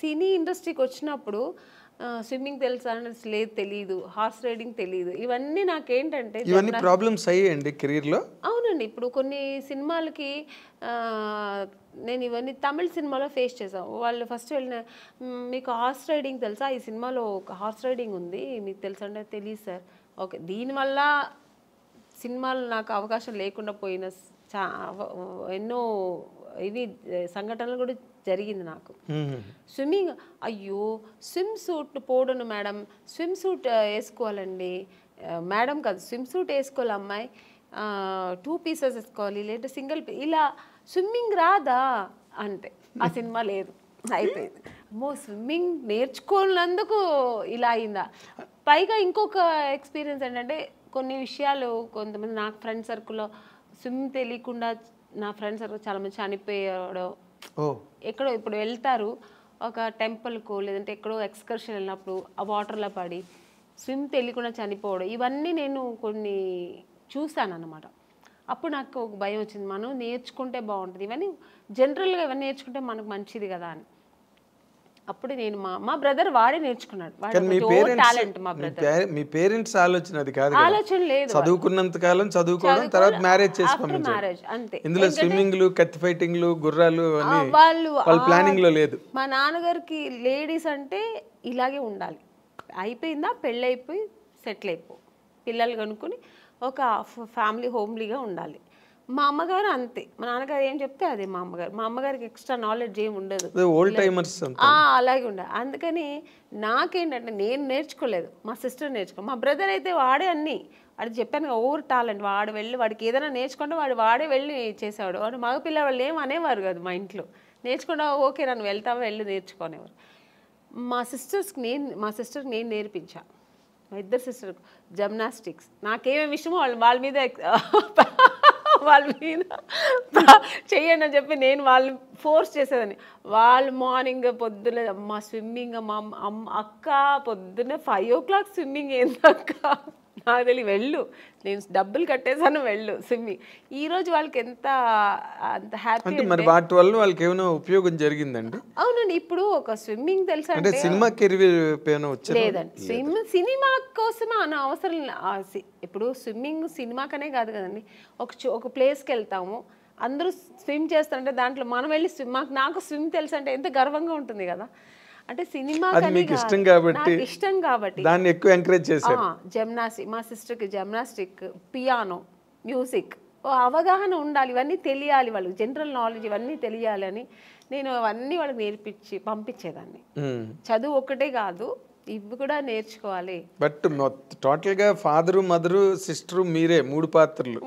సినీ ఇండస్ట్రీకొచ్చినప్పుడు swimming తెలుసా అంటే లేదు తెలీదు. హార్స్ రైడింగ్ తెలీదు. ఇవన్నీ నాకేంటంటే ఇవన్నీ ప్రాబ్లమ్స్ అయ్యాయండి కెరీర్‌లో? అవునండి. ఇప్పుడు కొన్ని సినిమాలకి నేను ఇవన్నీ తమిళ్ సినిమాలో ఫేస్ చేశాం. వాళ్ళు ఫస్ట్ వెళ్ళిన మీకు హార్స్ రైడింగ్ తెలుసా? ఈ సినిమాలో ఒక హార్స్ రైడింగ్ ఉంది. మీకు తెలుసా అంటే తెలీదు సార్. ఓకే. దీనివల్ల సినిమాలు నాకు అవకాశం లేకుండా పోయిన చా ఎన్నో ఇవి సంఘటనలు కూడా జరిగింది నాకు. స్విమ్మింగ్ అయ్యో స్విమ్ సూట్ పోడను మేడం, స్విమ్ సూట్ వేసుకోవాలండి మేడం కాదు, స్విమ్ సూట్ వేసుకోవాలి అమ్మాయి, 2 పీసెస్ వేసుకోవాలి లేదా సింగిల్ ఇలా స్విమ్మింగ్ రాదా అంటే ఆ సినిమా లేదు, అయిపోయింది. అమ్మో స్విమ్మింగ్ నేర్చుకున్నందుకు ఇలా అయిందా. పైగా ఇంకొక ఎక్స్పీరియన్స్ ఏంటంటే కొన్ని విషయాలు కొంతమంది నాకు ఫ్రెండ్ సర్కిల్లో స్విమ్ తెలియకుండా నా ఫ్రెండ్ సర్కిల్ చాలామంది చనిపోయాడు. ఎక్కడో ఇప్పుడు వెళ్తారు ఒక టెంపుల్కు లేదంటే ఎక్కడో ఎక్స్కర్షన్ వెళ్ళినప్పుడు ఆ వాటర్లో పడి స్విమ్ తెలియకుండా చనిపోవడం, ఇవన్నీ నేను కొన్ని చూశాను అన్నమాట. అప్పుడు నాకు ఒక భయం వచ్చింది, మనం నేర్చుకుంటే బాగుంటుంది, ఇవన్నీ జనరల్గా ఇవన్నీ నేర్చుకుంటే మనకు మంచిది కదా అని. అప్పుడు నేను మా బ్రదర్ వాడే నేర్చుకున్నాడు. మీ పేరెంట్స్ ఆలోచన అది కాదు, ఆలోచన లేదు. చదువుకున్నంత కాలం చదువుకోవడం, తర్వాత మ్యారేజ్ చేసుకోవడం అంతే. ఇందులో స్విమ్మింగ్లు కత్తి ఫైటింగ్లు గుర్రాలు వాళ్ళ ప్లానింగ్ లో లేదు. మా నాన్నగారికి లేడీస్ అంటే ఇలాగే ఉండాలి, అయిపోయిందా పెళ్ళి అయిపోయి సెటిల్ అయిపో, పిల్లలు కనుక్కొని ఒక ఫ్యామిలీ హోమ్లీగా ఉండాలి. మా అమ్మగారు అంతే, మా నాన్నగారు ఏం చెప్తే అదే మా అమ్మగారికి ఎక్స్ట్రా నాలెడ్జ్ ఏమి ఉండదు, ఓల్డ్ టైమర్స్ అలాగే ఉండాలి. అందుకని నాకేంటంటే నేను నేర్చుకోలేదు, మా సిస్టర్ నేర్చుకో, మా బ్రదర్ అయితే వాడే అన్నీ వాడికి చెప్పాను ఓవర్ టాలెంట్, వాడు వెళ్ళి వాడికి ఏదైనా నేర్చుకుంటే వాడే వెళ్ళి చేసేవాడు. వాడు మగపిల్ల వాళ్ళు ఏం అనేవారు కాదు మా ఇంట్లో, నేర్చుకున్నా ఓకే నన్ను వెళ్తావా వెళ్ళి నేర్చుకునేవారు. మా సిస్టర్కి నేను నేర్పించా, మా ఇద్దరు సిస్టర్కి జిమ్నాస్టిక్స్, నాకేమేమి ఇష్టమో వాళ్ళ మీద చెయ్యండి అని చెప్పి నేను వాళ్ళని ఫోర్స్ చేసేదాన్ని. వాళ్ళు మార్నింగ్ పొద్దున మా స్విమ్మింగ్, మా అక్క పొద్దున్న 5 o'clock స్విమ్మింగ్ ఏందక్క నాకు తెలియ, వెళ్ళు నేను డబ్బులు కట్టేసాను వెళ్ళు స్విమ్మింగ్. ఈరోజు వాళ్ళకి ఎంత అంత హ్యాపీ. మరి వాటి వల్ల వాళ్ళకి ఏమైనా ఉపయోగం జరిగిందండి? అవునండి. ఇప్పుడు ఒక స్విమ్మింగ్ తెలుసా అంటే సినిమా కెరీర్ లేదండి, సినిమా కోసం అన్న అవసరం. ఇప్పుడు స్విమ్మింగ్ సినిమాకనే కాదు కదండి, ఒక ప్లేస్కి వెళ్తాము అందరూ స్విమ్ చేస్తారంటే దాంట్లో మనం వెళ్ళి నాకు స్విమ్ తెలుసు అంటే ఎంత గర్వంగా ఉంటుంది కదా. అంటే సినిమా ఇష్టం కాబట్టి దాన్ని ఎక్కువ ఎంకరేజ్ చేశారు. జిమ్నాస్టిక్, మా సిస్టర్కి జిమ్నాస్టిక్, పియానో, మ్యూజిక్ అవగాహన ఉండాలి, ఇవన్నీ తెలియాలి వాళ్ళకి, జనరల్ నాలెడ్జ్ ఇవన్నీ తెలియాలని నేను అవన్నీ వాళ్ళకి నేర్పించి పంపించేదాన్ని. చదువు ఒక్కటే కాదు ఇవి కూడా నేర్చుకోవాలి. బట్ టోటల్ గా ఫాదరు మదరు సిస్టరు మీరే 3 పాత్రలు,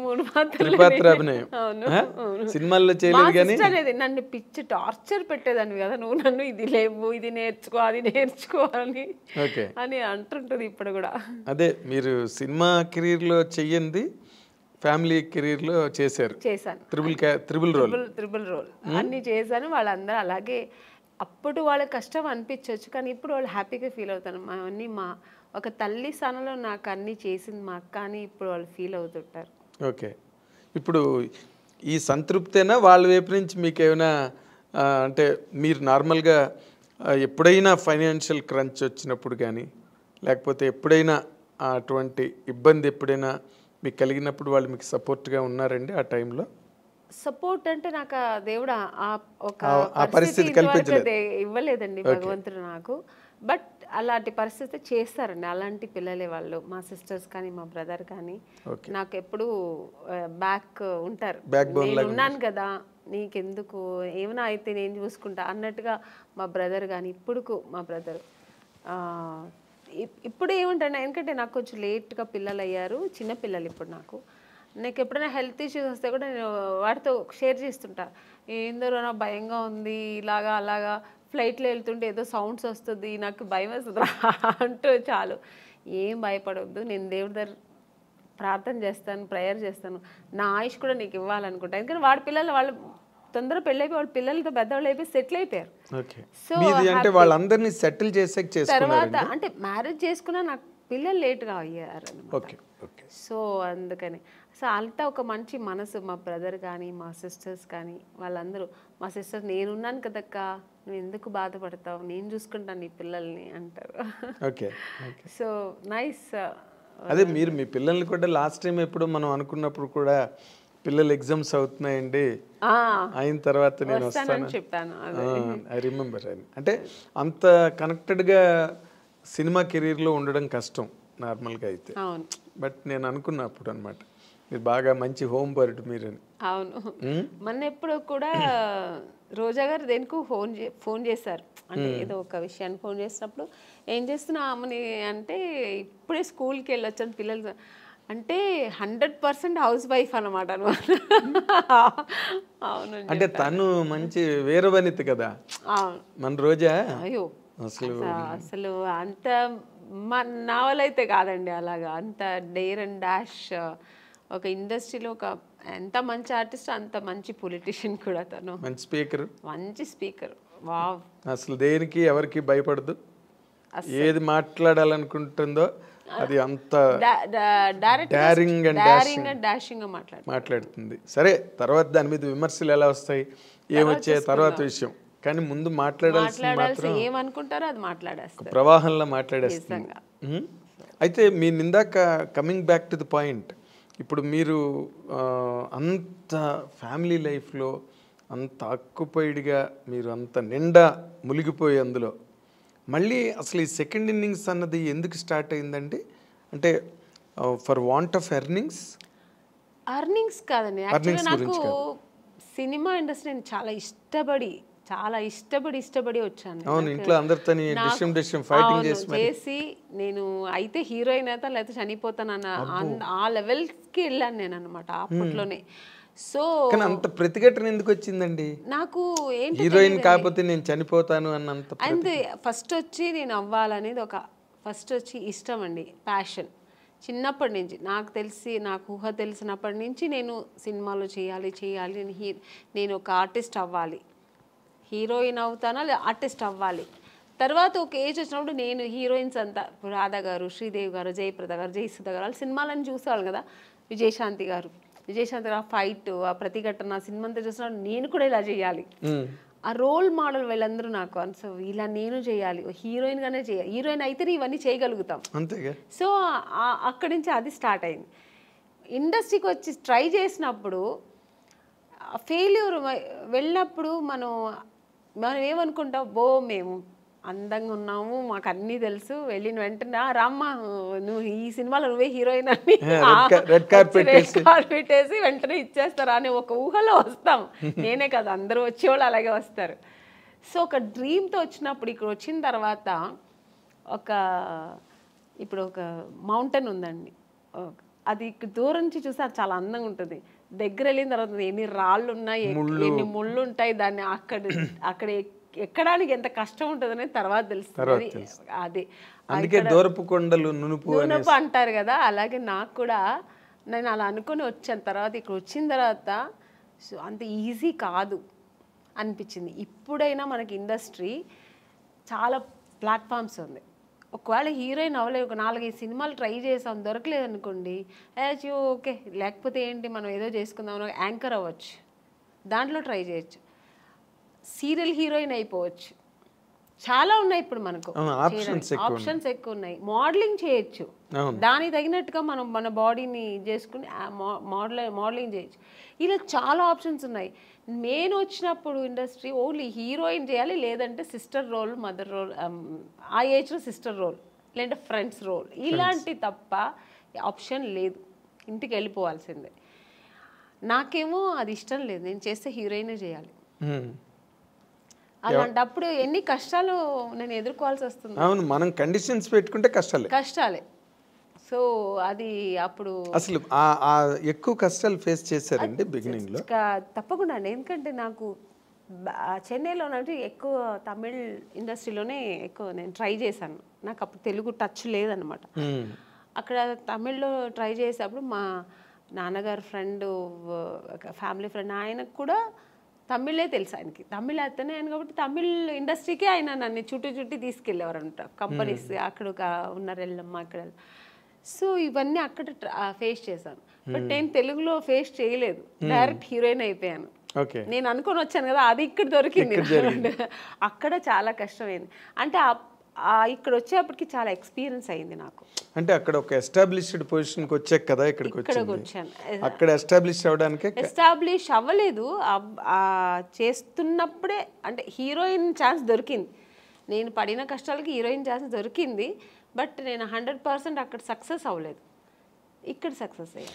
త్రిపాత్ర అభినయం సినిమాల్లో చేయలేదు. కానీ నన్ను పిచ్చి టార్చర్ పెట్టేదాన్ని కదా, నువ్వు నన్ను ఇది లేవు ఇది నేర్చుకో అది నేర్చుకోవాలి అని అంటుంటుంది ఇప్పుడు కూడా. అదే మీరు సినిమా కెరీర్ లో చెయ్యండి, ఫ్యామిలీ కెరీర్ లో చేశాను. త్రిబుల్ రోల్ అన్ని చేశాను. వాళ్ళందరూ అలాగే అప్పుడు వాళ్ళకి కష్టం అనిపించవచ్చు, కానీ ఇప్పుడు వాళ్ళు హ్యాపీగా ఫీల్ అవుతాను. అవన్నీ మా ఒక తల్లి స్థానంలో నాకు అన్నీ చేసింది మా అక్క అని ఇప్పుడు వాళ్ళు ఫీల్ అవుతుంటారు. ఓకే. ఇప్పుడు ఈ సంతృప్తేనా వాళ్ళ వైపు నుంచి మీకు ఏమైనా అంటే మీరు నార్మల్గా ఎప్పుడైనా ఫైనాన్షియల్ క్రంచ్ వచ్చినప్పుడు కానీ లేకపోతే ఎప్పుడైనా అటువంటి ఇబ్బంది ఎప్పుడైనా మీకు కలిగినప్పుడు వాళ్ళు మీకు సపోర్ట్గా ఉన్నారండి ఆ టైంలో? సపోర్ట్ అంటే నాకు దేవుడు ఒక పరిస్థితి ఇవ్వలేదండి భగవంతుడు నాకు. బట్ అలాంటి పరిస్థితి చేస్తారండి, అలాంటి పిల్లలే వాళ్ళు, మా సిస్టర్స్ కానీ మా బ్రదర్ కానీ నాకు ఎప్పుడు బ్యాక్ ఉంటారు. నేను ఉన్నాను కదా నీకెందుకు ఏమైనా అయితే నేను చూసుకుంటా అన్నట్టుగా మా బ్రదర్ కానీ ఇప్పుడు మా బ్రదర్ ఇప్పుడు ఏముంటాను, ఎందుకంటే నాకు కొంచెం లేట్గా పిల్లలు అయ్యారు, చిన్న పిల్లలు ఇప్పుడు నాకు ఎప్పుడైనా హెల్త్ ఇష్యూస్ వస్తే కూడా నేను వాటితో షేర్ చేస్తుంటా, ఏందరో నాకు భయంగా ఉంది ఇలాగా అలాగా, ఫ్లైట్లో వెళ్తుంటే ఏదో సౌండ్స్ వస్తుంది నాకు భయం వస్తుంది అంటూ చాలు, ఏం భయపడవద్దు, నేను దేవుడి దగ్గర ప్రార్థన చేస్తాను, ప్రేయర్ చేస్తాను, నా ఆయుష్ కూడా నీకు ఇవ్వాలనుకుంటా. ఎందుకంటే వాడి పిల్లలు వాళ్ళు తొందర పెళ్ళైపోయి వాళ్ళ పిల్లలతో పెద్దవాళ్ళు అయిపోయి సెటిల్ అయిపోయారు. సో వాళ్ళందరినీ సెటిల్ చేసే తర్వాత అంటే మ్యారేజ్ చేసుకున్నా నాకు పిల్లలు లేట్గా అయ్యారు అన్నమాట. సో అందుకని సో అంతా ఒక మంచి మనసు, మా బ్రదర్ కానీ మా సిస్టర్స్ కానీ వాళ్ళందరూ, మా సిస్టర్ నేనున్నాను కదక్క నువ్వు ఎందుకు బాధపడతావు, నేను చూసుకుంటాను నీ పిల్లల్ని అంటారు. ఓకే. So nice. అదే మీరు మీ పిల్లల్ని కూడా లాస్ట్ టైం ఎప్పుడు మనం అనుకున్నప్పుడు కూడా పిల్లలు ఎగ్జామ్స్ అవుతున్నాయండి అయిన తర్వాత నేను వస్తాను చెప్పాను. I remember. అంటే అంత కనెక్టెడ్గా సినిమా కెరీర్లో ఉండడం కష్టం నార్మల్గా అయితే. అవును. బట్ నేను అనుకున్నప్పుడు అనమాట మీరు బాగా మంచి హోమ్ బర్డ్ మీరని. అవును. మొన్న ఎప్పుడు కూడా రోజా గారు దేనికి ఫోన్ చేశారు, అంటే ఏదో ఒక విషయాన్ని ఫోన్ చేసినప్పుడు ఏం చేస్తున్నా అమ్మని అంటే ఇప్పుడే స్కూల్కి వెళ్ళొచ్చాను పిల్లలు అంటే 100% హౌస్ వైఫ్ అనమాట. అవును. అంటే తను మంచి వీరవనిత కదా మన రోజా. అయ్యో అసలు అంత నా వల్ల అయితే కాదండి అలాగా, అంత డేర్ అండ్ డాష్. ఒక ఇండస్ట్రీలో ఒక ఎంత మంచి ఆర్టిస్ట్ అంత మంచి పొలిటీషియన్ కూడా తను. మంచి స్పీకర్. వావ్. అసలు దేనికి ఎవరికి భయపడదు, ఏది మాట్లాడాలనుకుంటుందో అది అంత డారింగ్ అండ్ డాషింగ్ మాట్లాడుతుంది. సరే తర్వాత దాని మీద విమర్శలు ఎలా వస్తాయి ఏమొచ్చాయి తర్వాత విషయం, కానీ ముందు మాట్లాడాల్సి ఏమనుకుంటారో అది మాట్లాడేస్తారు, ప్రవాహంలో మాట్లాడేస్తుంది. అయితే మీ ఇందాక coming back to the point, ఇప్పుడు మీరు అంత ఫ్యామిలీ లైఫ్లో అంత ఆక్యుపైడ్గా మీరు అంత నిండా మునిగిపోయి అందులో మళ్ళీ అసలు ఈ సెకండ్ ఇన్నింగ్స్ అన్నది ఎందుకు స్టార్ట్ అయిందండి? అంటే ఫర్ వాంట్ ఆఫ్ ఎర్నింగ్స్ కాదండి. యాక్చువల్గా నాకు సినిమా ఇండస్ట్రీ చాలా ఇష్టపడి వచ్చాను. అవును, ఇంట్లో అందరితో చేసి నేను అయితే హీరోయిన్ అయితే లేకపోతే చనిపోతానన్న ఆ లెవెల్కి వెళ్ళాను నేను అనమాట అప్పట్లోనే. సో అంత ప్రతిఘటన ఎందుకు వచ్చిందండి నాకు? ఏంటి హీరోయిన్ కాకపోతే నేను చనిపోతాను అన్నంత? అంతే. ఫస్ట్ వచ్చి నేను అవ్వాలనేది ఫస్ట్ వచ్చి ఇష్టం అండి, ప్యాషన్. చిన్నప్పటి నుంచి నాకు ఊహ తెలిసినప్పటి నుంచి నేను సినిమాలో చేయాలి నేను ఒక ఆర్టిస్ట్ అవ్వాలి, హీరోయిన్ అవుతానా లేదా ఆర్టిస్ట్ అవ్వాలి. తర్వాత ఒక ఏజ్ వచ్చినప్పుడు నేను హీరోయిన్స్ అంతా రాధా గారు, శ్రీదేవి గారు, జయప్రద గారు, జయసుధ గారు వాళ్ళ సినిమాలను చూసేవాళ్ళు కదా. విజయశాంతి గారు ఆ ఫైట్, ఆ ప్రతిఘటన సినిమా అంతా చూసినప్పుడు నేను కూడా ఇలా చేయాలి, ఆ రోల్ మోడల్ వీళ్ళందరూ నాకు సో ఇలా నేను చేయాలి, హీరోయిన్గానే చేయాలి, హీరోయిన్ అయితేనే ఇవన్నీ చేయగలుగుతాం. సో అక్కడి నుంచి అది స్టార్ట్ అయింది. ఇండస్ట్రీకి వచ్చి ట్రై చేసినప్పుడు ఫెయిల్యూర్ వెళ్ళినప్పుడు మనం ఏమనుకుంటాం, మేము అందంగా ఉన్నాము, మాకు అన్నీ తెలుసు, వెళ్ళిన వెంటనే రామ్మ నువ్వు ఈ సినిమాలో నువ్వే హీరోయిన్ అని రెడ్ కార్పెట్ వేసి వెంటనే ఇచ్చేస్తారా అనే ఒక ఊహలో వస్తాం. నేనే కదా, అందరూ వచ్చేవాళ్ళు అలాగే వస్తారు. సో ఒక డ్రీమ్తో వచ్చినప్పుడు ఇక్కడ వచ్చిన తర్వాత ఇప్పుడు ఒక మౌంటైన్ ఉందండి, అది దూరం నుంచి చూస్తే అది చాలా అందంగా ఉంటుంది. దగ్గర వెళ్ళిన తర్వాత ఎన్ని రాళ్ళు ఉన్నాయి, ఎన్ని ముళ్ళు ఉంటాయి, దాన్ని అక్కడ ఎక్కడానికి ఎంత కష్టం ఉంటుంది అనేది తర్వాత తెలుస్తుంది. అది దూరపు కొండలు నునుపు అంటారు కదా, అలాగే నాకు కూడా నేను అలా అనుకుని వచ్చాను. తర్వాత ఇక్కడ వచ్చిన తర్వాత అంత ఈజీ కాదు అనిపించింది. ఇప్పుడైనా మనకి ఇండస్ట్రీ చాలా ప్లాట్ఫామ్స్ ఉంది. ఒకవేళ హీరోయిన్ అవ్వలేదు, ఒక 4-5 సినిమాలు ట్రై చేసాం, దొరకలేదు అనుకోండి, ఓకే లేకపోతే ఏంటి మనం ఏదో చేసుకుందాం, యాంకర్ అవ్వచ్చు, దాంట్లో ట్రై చేయొచ్చు, సీరియల్ హీరోయిన్ అయిపోవచ్చు, చాలా ఉన్నాయి ఇప్పుడు మనకు ఆప్షన్స్ ఎక్కువ ఉన్నాయి. మోడలింగ్ చేయొచ్చు, దానికి తగినట్టుగా మనం మన బాడీని చేసుకుని మోడలింగ్ చేయొచ్చు. ఇలా చాలా ఆప్షన్స్ ఉన్నాయి. నేను వచ్చినప్పుడు ఇండస్ట్రీ ఓన్లీ హీరోయిన్ చేయాలి, లేదంటే సిస్టర్ రోల్, మదర్ రోల్, ఆ ఏజ్లో సిస్టర్ రోల్, లేదంటే ఫ్రెండ్స్ రోల్, ఇలాంటి తప్ప ఆప్షన్ లేదు, ఇంటికి వెళ్ళిపోవాల్సిందే. నాకేమో అది ఇష్టం లేదు, నేను చేస్తే హీరోయినే చేయాలి. అలాంటప్పుడు ఎన్ని కష్టాలు నేను ఎదుర్కోవాల్సి వస్తుంది. అవును, మనం కండిషన్స్ పెట్టుకుంటే కష్టాలే. సో అది అప్పుడు అసలు ఎక్కువ కష్టాలు ఫేస్ చేశారండి బిగినింగ్ లో? తప్పకుండా అండి, ఎందుకంటే నాకు చెన్నైలో ఎక్కువ తమిళ్ ఇండస్ట్రీలోనే ఎక్కువ నేను ట్రై చేశాను. నాకు అప్పుడు తెలుగు టచ్ లేదనమాట. అక్కడ తమిళ్లో ట్రై చేసేటప్పుడు మా నాన్నగారు ఫ్రెండ్, ఫ్యామిలీ ఫ్రెండ్, ఆయనకు కూడా తమిళే తెలుసు, ఆయనకి తమిళ్ అతనే ఆయన కాబట్టి తమిళ్ ఇండస్ట్రీకి ఆయన నన్ను చుట్టి తీసుకెళ్ళేవారు అనమాట. కంపెనీస్ అక్కడ ఉన్నారెళ్ళమ్మా అక్కడ. సో ఇవన్నీ అక్కడ ఫేస్ చేశాను. బట్ నేను తెలుగులో ఫేస్ చేయలేదు, డైరెక్ట్ హీరోయిన్ అయిపోయాను. ఓకే. నేను అనుకొని వచ్చాను కదా, అది ఇక్కడ దొరికింది. అక్కడ చాలా కష్టమైంది. అంటే ఇక్కడ వచ్చేప్పటికి చాలా ఎక్స్పీరియన్స్ అయింది నాకు. అంటే అక్కడ ఒక ఎస్టాబ్లిష్డ్ పొజిషన్కి వచ్చాక కదా ఇక్కడికి వచ్చాను. అక్కడ ఎస్టాబ్లిష్ అవ్వడానికి ఎస్టాబ్లిష్ అవ్వలేదు, చేస్తున్నప్పుడే అంటే హీరోయిన్ ఛాన్స్ దొరికింది. నేను పడిన కష్టాలకి హీరోయిన్ ఛాన్స్ దొరికింది. బట్ నేను 100% అక్కడ సక్సెస్ అవ్వలేదు, ఇక్కడ సక్సెస్ అయ్యాను.